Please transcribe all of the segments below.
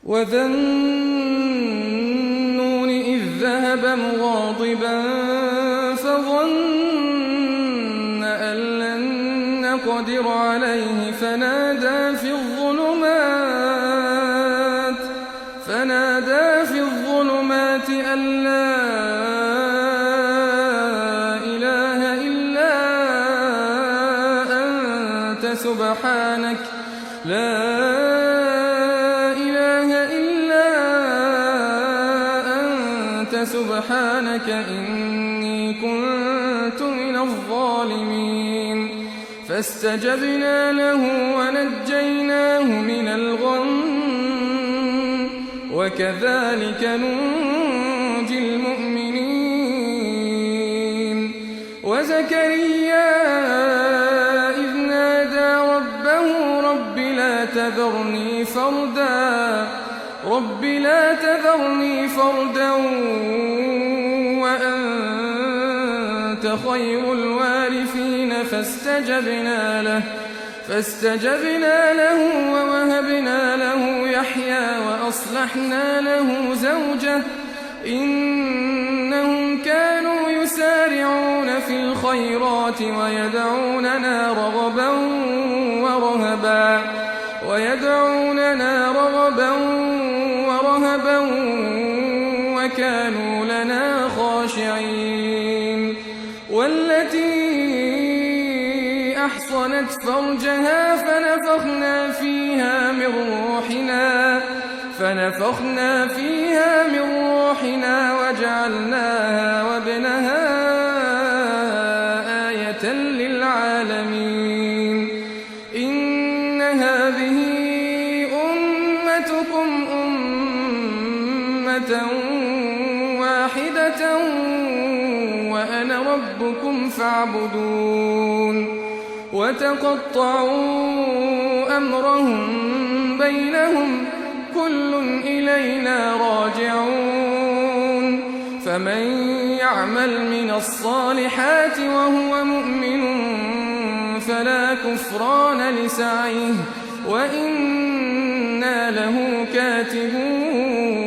وذا النون إذ ذهب مغاضبا فظن أن لن نقدر عليه فنادى في الظلمات أن لا إله إلا أنت سبحانك إني كنت من الظالمين فاستجبنا له ونجيناه من الغم وكذلك ننجي المؤمنين وزكريا إذ نادى ربه رب لا تذرني فردا وأنت خير الوارثين فاستجبنا له ووهبنا له يحيى وأصلحنا له زوجه إنهم كانوا يسارعون في الخيرات ويدعوننا رغبا ورهبا وكانوا لنا خاشعين والتي أحصنت فرجها فنفخنا فيها من روحنا وجعلناها وابنها آية للعالمين إن هذه أمتكم أمة واحدة وأنا ربكم فاعبدون وتقطعوا أمرهم بينهم كل إلينا راجعون فمن يعمل من الصالحات وهو مؤمن فلا كفران لسعيه وإنا له كاتبون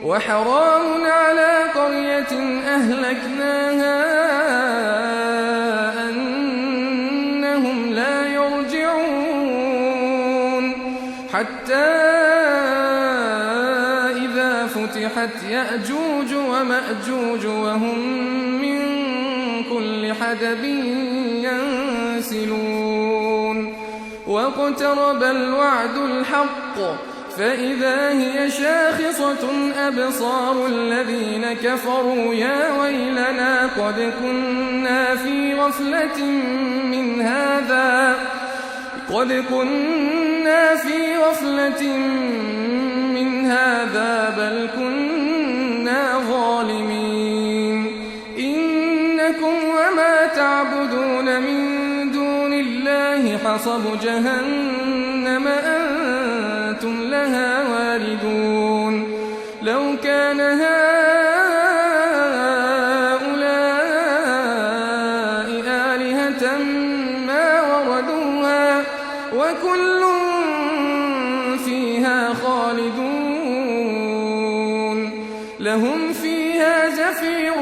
وحرام على قرية أهلكناها أنهم لا يرجعون حتى إذا فتحت يأجوج ومأجوج وهم من كل حدب ينسلون واقترب الوعد الحق فإذا هي شاخصة أبصار الذين كفروا يا ويلنا قد كنا في غفلة من هذا بل كنا ظالمين إنكم وما تعبدون من دون الله حصب جهنم أنتم لها واردون لو كان هؤلاء آلهة ما وردوها وكل فيها خالدون لهم فيها زفير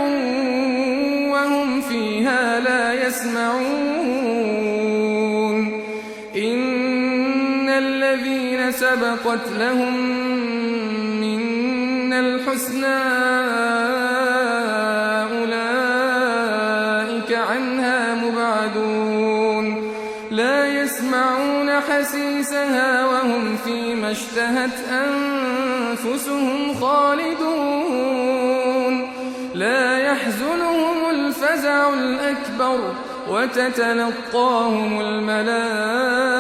وهم فيها لا يسمعون إن الذين سبقت لهم منا الحسنى أولئك عنها مبعدون لا يسمعون حسيسها وهم فيما اشتهت أنفسهم خالدون لا يحزنهم الفزع الأكبر وتتلقاهم الملائكة